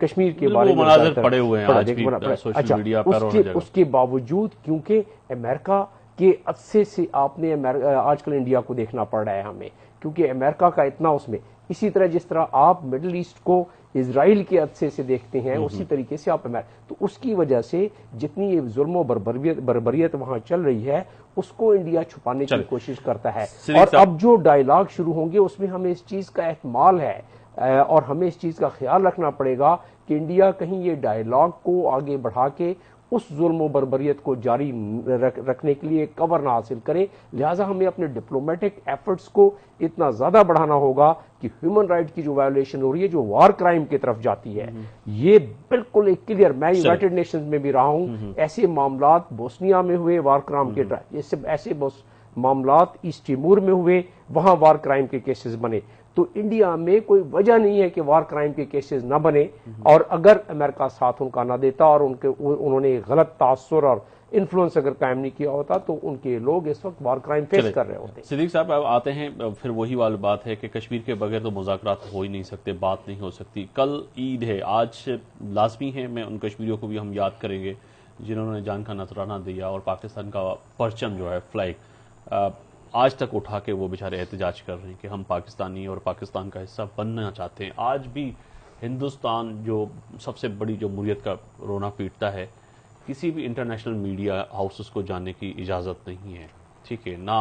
کشمیر کے بارے میں مناظر پڑے ہوئے ہیں آج بھی سوشل میڈیا پر. اس کے باوجود کیونکہ امریکہ کے عدسے سے آپ نے آج کل انڈیا کو دیکھنا پڑ رہا ہے ہمیں، کیونکہ امریکہ کا اتنا اس میں، اسی طرح جس طرح آپ مڈل ایسٹ کو اسرائیل کے عدسے سے دیکھتے ہیں اسی طریقے سے آپ تو اس کی وجہ سے جتنی یہ ظلم و بربریت وہاں چل رہی ہے اس کو انڈیا چھپانے کی کوشش کرتا ہے. اور اب جو ڈائیلاگ شروع ہوں گے اس میں ہمیں اس چیز کا احتمال ہے اور ہمیں اس چیز کا خیال رکھنا پڑے گا کہ انڈیا کہیں یہ ڈائیلاگ کو آگے بڑھا کے اس ظلم و بربریت کو جاری رکھنے کے لیے کور نہ حاصل کرے. لہٰذا ہمیں اپنے ڈپلومیٹک ایفرٹس کو اتنا زیادہ بڑھانا ہوگا کہ ہیومن رائٹ کی جو وائلیشن ہو رہی ہے جو وار کرائم کی طرف جاتی ہے، یہ بالکل ایک کلیئر. میں یونائٹڈ نیشنز میں بھی رہا ہوں، ایسے معاملات بوسنیا میں ہوئے وار کرائم کے، ایسے معاملات ایسٹ تیمور میں ہوئے، وہاں وار کرائم کے کیسز بنے. تو انڈیا میں کوئی وجہ نہیں ہے کہ وار کرائم کے کیسز نہ بنے، اور اگر امریکہ ساتھ ان کا نہ دیتا اور انہوں نے غلط تاثر اور इन्फ्लुएंस अगर कायम नहीं किया होता तो उनके लोग इस वक्त वार क्राइम फेस कर रहे होते। सिद्दीक साहब अब आते हैं, फिर वही वाली बात है कि कश्मीर के बगैर तो मुज़ाकरात हो ही नहीं सकते, बात नहीं हो सकती। कल ईद है, आज लाजमी है मैं उन कश्मीरियों को भी हम याद करेंगे जिन्होंने जान का नजराना दिया और पाकिस्तान का परचम जो है फ्लैग आज तक उठा के वो बेचारे एहतजाज कर रहे हैं कि हम पाकिस्तानी और पाकिस्तान का हिस्सा बनना चाहते हैं। आज भी हिंदुस्तान जो सबसे बड़ी जमहूरियत का रोना पीटता है, किसी भी इंटरनेशनल मीडिया हाउसेस को जाने की इजाज़त नहीं है, ठीक है ना।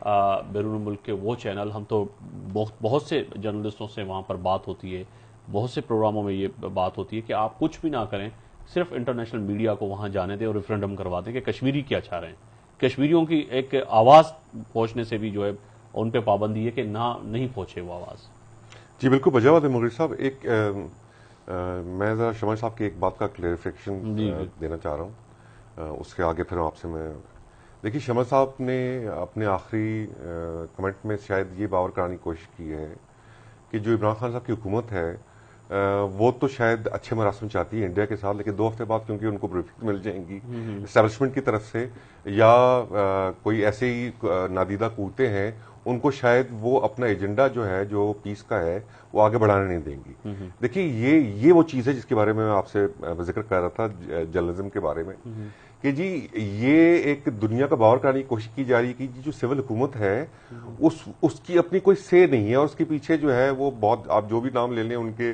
बैरून मुल्क के वो चैनल, हम तो बहुत से जर्नलिस्टों से वहाँ पर बात होती है, बहुत से प्रोग्रामों में ये बात होती है कि आप कुछ भी ना करें, सिर्फ इंटरनेशनल मीडिया को वहाँ जाने दें और रेफरेंडम करवा दें कि कश्मीरी क्या चाह रहे हैं। कश्मीरियों की एक आवाज़ पहुँचने से भी जो है उन पर पाबंदी है कि नहीं पहुँचे वो आवाज़। जी बिल्कुल बजा बात है मुगल साहब। मैं ज़रा शमन साहब की एक बात का क्लेरिफिकेशन देना चाह रहा हूँ, उसके आगे फिर आपसे मैं देखिए, शमन साहब ने अपने आखिरी कमेंट में शायद ये बावर कराने की कोशिश की है कि जो इमरान खान साहब की हुकूमत है वो तो शायद अच्छे मरासम चाहती है इंडिया के साथ, लेकिन 2 हफ्ते बाद क्योंकि उनको ब्रीफिंग मिल जाएंगी एस्टैब्लिशमेंट की तरफ से या कोई ऐसे ही नादीदा कूदते हैं, उनको शायद वो अपना एजेंडा जो है, जो पीस का है, वो आगे बढ़ाने नहीं देंगी। देखिए ये वो चीज है जिसके बारे में मैं आपसे जिक्र कर रहा था जर्नलिज्म के बारे में कि जी ये एक दुनिया का बावर कराने की कोशिश की जा रही है कि जो सिविल हुकूमत है उसकी अपनी कोई से नहीं है और उसके पीछे जो है वो बहुत, आप जो भी नाम ले लें उनके,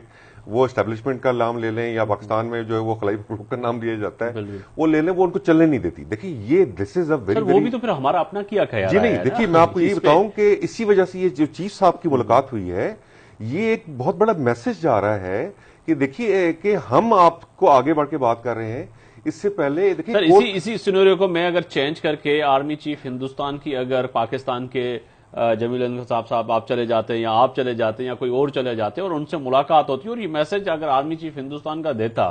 वो एस्टेब्लिशमेंट का नाम ले लें या पाकिस्तान में जो है वो खलाई मखलूक का नाम दिया जाता है, वो ले लें, वो उनको चलने नहीं देती। देखिए ये दिस इज अ वेरी वो भी तो फिर हमारा अपना किया ख्याल जी नहीं। देखिए मैं आपको ये बताऊं कि इसी वजह से ये जो चीफ साहब की मुलाकात हुई है, ये एक बहुत बड़ा मैसेज जा रहा है कि देखिए कि हम आपको आगे बढ़ के बात कर रहे हैं। इससे पहले देखिए सर इसी सिनेरियो को मैं अगर चेंज करके आर्मी चीफ हिंदुस्तान की अगर पाकिस्तान के जमील इंतखाब साहब आप चले जाते हैं या आप चले जाते हैं या कोई और चले जाते हैं और उनसे मुलाकात होती है और ये मैसेज अगर आर्मी चीफ हिंदुस्तान का देता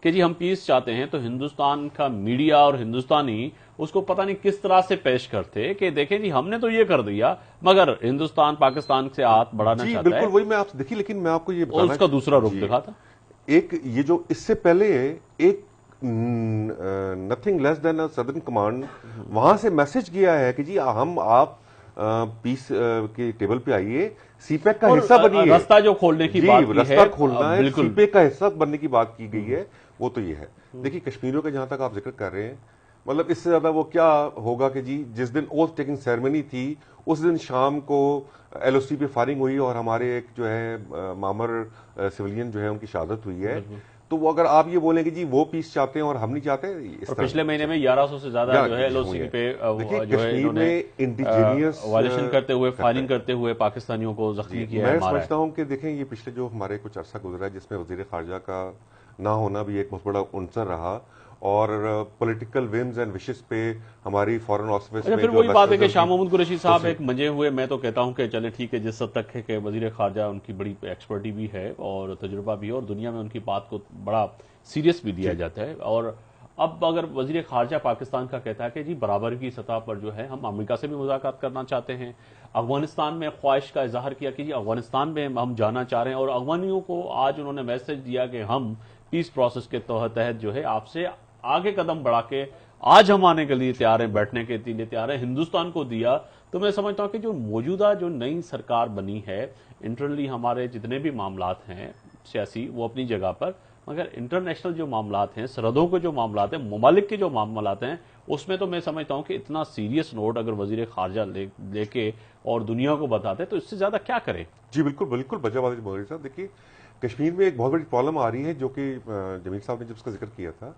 कि जी हम पीस चाहते हैं, तो हिंदुस्तान का मीडिया और हिंदुस्तानी उसको पता नहीं किस तरह से पेश करते कि देखें जी हमने तो ये कर दिया मगर हिंदुस्तान पाकिस्तान से हाथ बढ़ाना चाहता है। बिल्कुल वही मैं आपसे, देखिए लेकिन मैं आपको ये बताना, उसका दूसरा रुख दिखा था। एक ये जो इससे पहले एक नथिंग लेस देन अ सदर्न कमांड वहां से मैसेज किया है कि जी आप पीस के टेबल पे आइए, सीपेक का हिस्सा बनिए, रास्ता जो खोलने की बात की है, रास्ता खोलना है, सीपेक का हिस्सा बनने की बात की गई है, वो तो ये है। देखिए कश्मीरियों का जहां तक आप जिक्र कर रहे हैं, मतलब इससे ज्यादा वो क्या होगा कि जी जिस दिन ओथ टेकिंग सेरेमनी थी उस दिन शाम को एलओसी पे फायरिंग हुई और हमारे एक जो है मामर सिविलियन जो है उनकी शहादत हुई है। तो वो अगर आप ये बोलें कि जी वो पीस चाहते हैं और हम नहीं चाहते, और पिछले महीने में 1100 से ज्यादा जो है एलओसी पे जो है इन्होंने इंडिजीनियस वायलेशन करते हुए, फायरिंग करते हुए पाकिस्तानियों को जख्मी किया है। मैं समझता हूं कि देखें ये पिछले जो हमारे कुछ अरसा गुजरा है जिसमें वजीर खारजा का ना होना भी एक बहुत बड़ा उनसर रहा और पॉलिटिकल विम्स एंड विशेस पे हमारी फॉरेन ऑफिस में फिर वही बात है कि शाह महमूद कुरैशी साहब एक मंजे हुए। मैं तो कहता हूं कि चले ठीक है, जिस हद तक है कि वजीर खारजा उनकी बड़ी एक्सपर्टी भी है और तजुर्बा भी है और दुनिया में उनकी बात को बड़ा सीरियस भी लिया जाता है। और अब अगर वजीर खारजा पाकिस्तान का कहता है कि जी बराबर की सतह पर जो है हम अमेरिका से भी मुज़ाकरात करना चाहते हैं, अफगानिस्तान में ख्वाहिश का इजहार किया कि जी अफगानिस्तान में हम जाना चाह रहे हैं और अफगानियों को आज उन्होंने मैसेज दिया कि हम पीस प्रोसेस के तहत जो है आपसे आगे कदम बढ़ा के आज हम आने के लिए तैयार हैं, बैठने के लिए तैयार हैं, हिंदुस्तान को दिया। तो मैं समझता हूं कि जो मौजूदा जो नई सरकार बनी है, इंटरनली हमारे जितने भी मामलात हैं सियासी वो अपनी जगह पर, मगर इंटरनेशनल जो मामलात हैं, सरहदों के जो मामलात हैं, ममालिक के जो मामलात हैं, उसमें तो मैं समझता हूं कि इतना सीरियस नोट अगर वजीर खारजा लेके और दुनिया को बताते तो इससे ज्यादा क्या करें। जी बिल्कुल बिल्कुल बजावादी मोहरी साहब। देखिए कश्मीर में एक बहुत बड़ी प्रॉब्लम आ रही है जो कि जमील साहब ने जब उसका जिक्र किया था,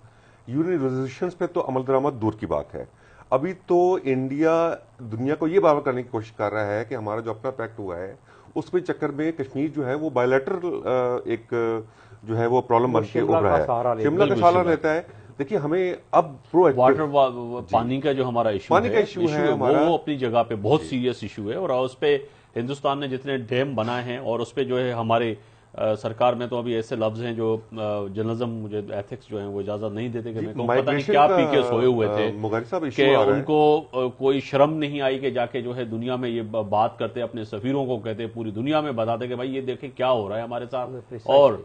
यूएन रेजोल्यूशंस पे तो अमल दरामद दूर की बात है। अभी तो इंडिया दुनिया को ये बावर करने की कोशिश कर रहा है कि हमारा जो अपना पैक्ट हुआ है उसके चक्कर में कश्मीर जो है वो बायलैटरल एक जो है वो प्रॉब्लम बन के उभरा है, शिमला का सहारा लेता है। देखिए हमें अब वाटर पानी का जो हमारा इशू है वो अपनी जगह पे बहुत सीरियस इशू है और उस पे हिंदुस्तान ने जितने डैम बनाए हैं और उस पे जो है हमारे सरकार में तो अभी ऐसे लफ्ज हैं जो जर्नलिज्म मुझे एथिक्स जो है वो इजाजत नहीं देते कि मैं पता नहीं क्या पी के सोए हुए थे कि उनको कोई शर्म नहीं आई कि जाके जो है दुनिया में ये बात करते, अपने सफीरों को कहते, पूरी दुनिया में बताते कि भाई ये देखें क्या हो रहा है हमारे साथ, और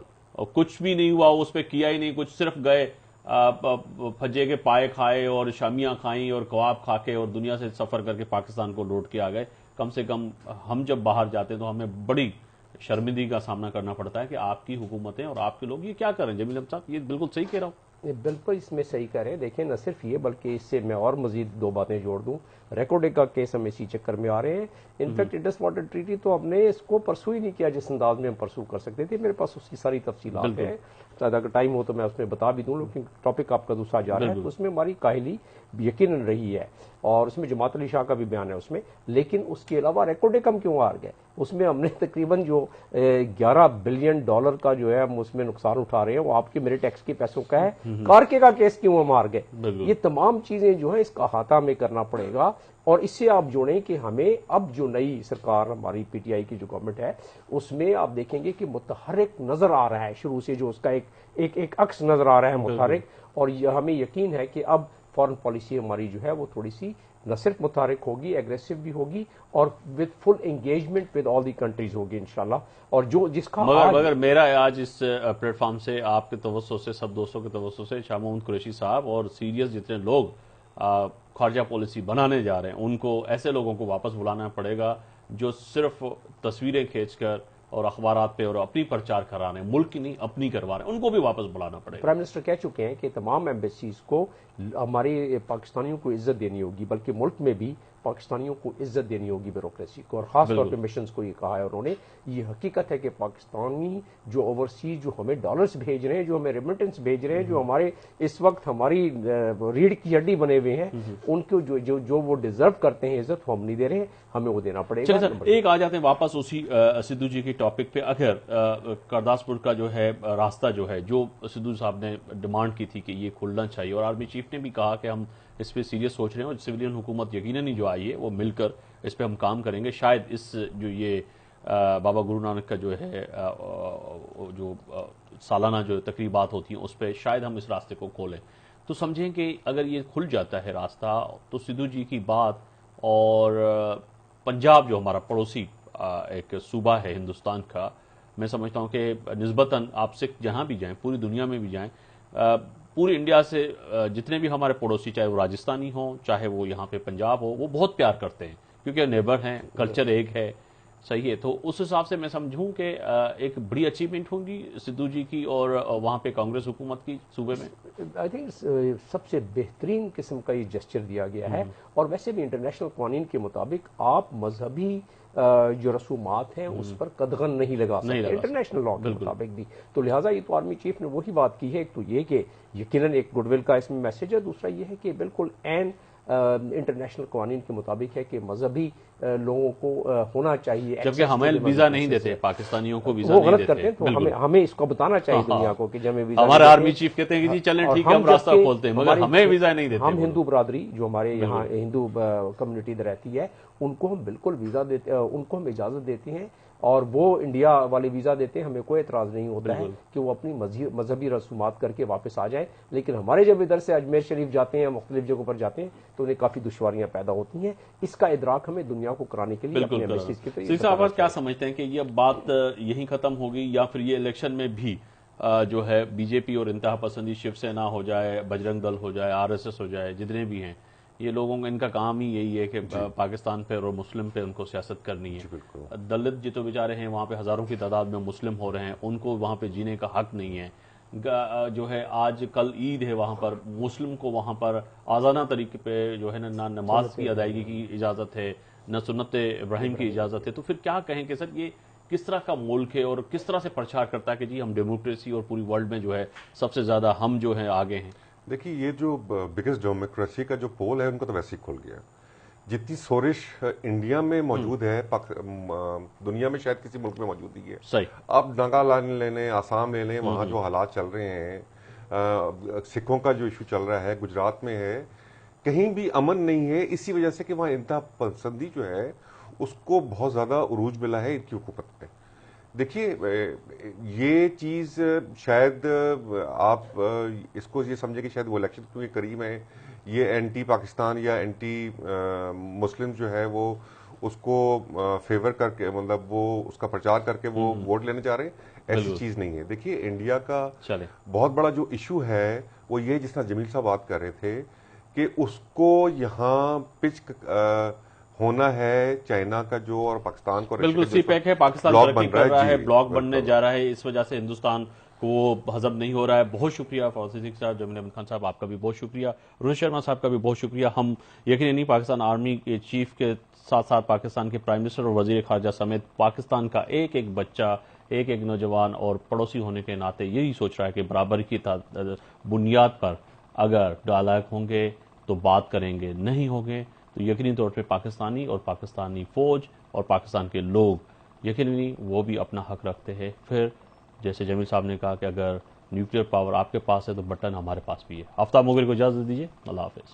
कुछ भी नहीं हुआ, उस पर किया ही नहीं कुछ, सिर्फ गए फज्जे के पाए खाए और शामियां खाई और कबाब खा के और दुनिया से सफर करके पाकिस्तान को लौट के आ गए। कम से कम हम जब बाहर जाते हैं तो हमें बड़ी शर्मिंदगी का सामना करना पड़ता है कि आपकी हुकूमतें और आपके लोग ये क्या कर रहे हैं। जमील अहमद साहब, ये बिल्कुल सही कह रहा हूँ? बिल्कुल इसमें सही कह रहे हैं। देखिए, न सिर्फ ये बल्कि इससे मैं और मजीद दो बातें जोड़ दूं। रेकॉर्ड का केस हम इसी चक्कर में आ रहे हैं। इनफैक्ट इंडस वाटर ट्रीटी तो हमने इसको परसू ही नहीं किया जिस अंदाज में हम परसू कर सकते थे। मेरे पास उसकी सारी तफसीलात हैं, अगर टाइम हो तो मैं उसमें बता भी दूं, लेकिन टॉपिक आपका दूसरा जा रहा है तो उसमें हमारी काहली यकीनन रही है और उसमें जमात अली शाह का भी बयान है उसमें। लेकिन उसके अलावा रेकॉर्ड हम क्यों हार गए? उसमें हमने तकरीबन जो 11 बिलियन डॉलर का जो है हम उसमें नुकसान उठा रहे हैं वो आपके मेरे टैक्स के पैसों का है। कारके का केस क्यों हम हार गए? ये तमाम चीजें जो है इसका अहाता हमें करना पड़ेगा। और इससे आप जोड़ें कि हमें अब जो नई सरकार हमारी पीटीआई की जो गवर्नमेंट है उसमें आप देखेंगे कि मुतहर्रिक नजर आ रहा है, शुरू से जो उसका एक अक्स नजर आ रहा है मुतहर्रिक। और हमें यकीन है कि अब फॉरेन पॉलिसी हमारी जो है वो थोड़ी सी न सिर्फ मुतहर्रिक होगी, एग्रेसिव भी होगी और with full engagement with all the countries होगी इंशाल्लाह। और जो जिसका मगर मेरा आज इस प्लेटफॉर्म से आपके तवज्जो से, सब दोस्तों के तवज्जो से, शाह महमूद कुरैशी साहब और सीरियस जितने लोग खारजा पॉलिसी बनाने जा रहे हैं उनको, ऐसे लोगों को वापस बुलाना पड़ेगा जो सिर्फ तस्वीरें खींचकर और अखबारात पे और अपनी प्रचार करा रहे हैं, मुल्क की नहीं अपनी करवा रहे हैं, उनको भी वापस बुलाना पड़ेगा। प्राइम मिनिस्टर कह चुके हैं कि तमाम एम्बेसीज को हमारे पाकिस्तानियों को इज्जत देनी होगी, बल्कि मुल्क में भी पाकिस्तानियों को इज्जत देनी होगी ब्यूरोक्रेसी को, और खास तौर पे मिशंस को ये कहा है उन्होंने। ये हकीकत है कि पाकिस्तानी जो ओवरसीज जो हमें डॉलर्स भेज रहे हैं, जो हमें रेमिटेंस भेज रहे हैं, जो हमारे इस वक्त हमारी रीढ़ की हड्डी बने हुए हैं, उनको जो जो जो वो डिजर्व करते हैं इज्जत वो हम नहीं दे रहे हैं, हमें वो देना पड़ेगा। चलिए सर, एक आ जाते हैं वापस उसी सिद्धू जी की टॉपिक पे। अगर करदासपुर का जो है रास्ता जो है, जो सिद्धू साहब ने डिमांड की थी कि ये खुलना चाहिए, और आर्मी चीफ ने भी कहा कि हम इस पे सीरियस सोच रहे हैं और सिविलियन हुकूमत यकीनन ही जो आई है वो मिलकर इस पे हम काम करेंगे। शायद इस जो ये बाबा गुरु नानक का जो है जो सालाना जो तकरीबात होती हैं उस पर शायद हम इस रास्ते को खोलें। तो समझें कि अगर ये खुल जाता है रास्ता तो सिद्धू जी की बात, और पंजाब जो हमारा पड़ोसी एक सूबा है हिंदुस्तान का, मैं समझता हूँ कि निस्बतन आप सिख जहाँ भी जाएं, पूरी दुनिया में भी जाएं, पूरी इंडिया से जितने भी हमारे पड़ोसी, चाहे वो राजस्थानी हो चाहे वो यहाँ पे पंजाब हो, वो बहुत प्यार करते हैं क्योंकि नेबर हैं, कल्चर एक है, सही है। तो उस हिसाब से मैं समझूं कि एक बड़ी अचीवमेंट होगी सिद्धू जी की और वहाँ पे कांग्रेस हुकूमत की सूबे में। आई थिंक सबसे बेहतरीन किस्म का ये जेस्चर दिया गया है। और वैसे भी इंटरनेशनल कानून के मुताबिक आप मजहबी जो रसूमात हैं उस पर कदगन नहीं लगा सकते, इंटरनेशनल लॉ के मुताबिक भी। तो लिहाजा ये तो आर्मी चीफ ने वही बात की है। एक तो ये कि यकीनन एक गुडविल का इसमें मैसेज है, दूसरा ये है कि बिल्कुल एन इंटरनेशनल कानून के मुताबिक है कि मजहबी लोगों को होना चाहिए। जबकि हमें वीजा नहीं देते, पाकिस्तानियों को वीजा वो नहीं गलत देते। करते हैं, तो हमें इसको बताना चाहिए दुनिया को कि जब वीजा हमारे आर्मी चीफ कहते हैं कि जी चलें ठीक है हम रास्ता खोलते हैं, मगर हमें वीजा नहीं देते। हम हिंदू बरादरी जो हमारे यहाँ हिंदू कम्युनिटी रहती है उनको हम बिल्कुल वीजा देते, उनको हम इजाजत देते हैं और वो इंडिया वाले वीजा देते हैं। हमें कोई एतराज नहीं होता है कि वो अपनी मजहबी रसूमात करके वापस आ जाए। लेकिन हमारे जब इधर से अजमेर शरीफ जाते हैं, मुख्तलिफ जगहों पर जाते हैं, तो उन्हें काफी दुश्वारियां पैदा होती हैं। इसका इदराक हमें दुनिया को कराने के लिए आप क्या समझते हैं कि ये बात यहीं खत्म होगी या फिर ये इलेक्शन में भी जो है बीजेपी और इंतहा पसंदी, शिवसेना हो जाए, बजरंग दल हो जाए, आरएसएस हो जाए, जितने भी हैं, ये लोगों का इनका काम ही यही है कि पाकिस्तान पे और मुस्लिम पे उनको सियासत करनी है। दलित जी तो बेचारे हैं वहाँ पे हजारों की तादाद में मुस्लिम हो रहे हैं, उनको वहाँ पे जीने का हक नहीं है। जो है आज कल ईद है, वहाँ पर मुस्लिम को वहाँ पर आज़ाना तरीके पे जो है ना नमाज की अदायगी की इजाज़त है, न सुन्नत इब्राहिम की इजाज़त है। तो फिर क्या कहें कि सर ये किस तरह का मुल्क है और किस तरह से प्रचार करता है कि जी हम डेमोक्रेसी और पूरी वर्ल्ड में जो है सबसे ज़्यादा हम जो है आगे हैं। देखिए, ये जो बिगेस्ट डेमोक्रेसी का जो पोल है उनको तो वैसे ही खुल गया। जितनी सोरिश इंडिया में मौजूद है दुनिया में शायद किसी मुल्क में मौजूद नहीं है। सही। आप नागालैंड ले लें, आसाम ले लें, वहाँ जो हालात चल रहे हैं, सिखों का जो इशू चल रहा है, गुजरात में है, कहीं भी अमन नहीं है। इसी वजह से कि वहाँ इंतहा पसंदी जो है उसको बहुत ज्यादा उरूज मिला है इनकी हुकूमत पे। देखिए, ये चीज शायद आप इसको ये समझे कि शायद वो इलेक्शन क्योंकि करीब है, ये एंटी पाकिस्तान या एंटी मुस्लिम जो है वो उसको फेवर करके, मतलब वो उसका प्रचार करके वो वोट लेने जा रहे हैं, ऐसी चीज नहीं है। देखिए इंडिया का बहुत बड़ा जो इशू है वो ये, जिस तरह जमील साहब बात कर रहे थे कि उसको यहाँ पिच होना है चाइना का जो, और पाकिस्तान को बिल्कुल सीपैक है, पाकिस्तान तरक्की कर रहा है, ब्लॉक बनने जा रहा है, इस वजह से हिंदुस्तान को वो हजम नहीं हो रहा है। बहुत शुक्रिया फौजी साहब, जमील अहमद खान साहब आपका भी बहुत शुक्रिया, रोहित शर्मा साहब का भी बहुत शुक्रिया। हम यकीन नहीं पाकिस्तान आर्मी के चीफ के साथ साथ पाकिस्तान के प्राइम मिनिस्टर और वजीर खारजा समेत पाकिस्तान का एक एक बच्चा, एक एक नौजवान और पड़ोसी होने के नाते यही सोच रहा है कि बराबरी की बुनियाद पर अगर डायलॉग होंगे तो बात करेंगे, नहीं होंगे तो यकीनी तौर पे पाकिस्तानी और पाकिस्तानी फौज और पाकिस्तान के लोग यकीनी वो भी अपना हक रखते हैं। फिर जैसे जमील साहब ने कहा कि अगर न्यूक्लियर पावर आपके पास है तो बटन हमारे पास भी है। आफ्ताब मोगरी को इजाजत दीजिए, अल्लाह हाफिज।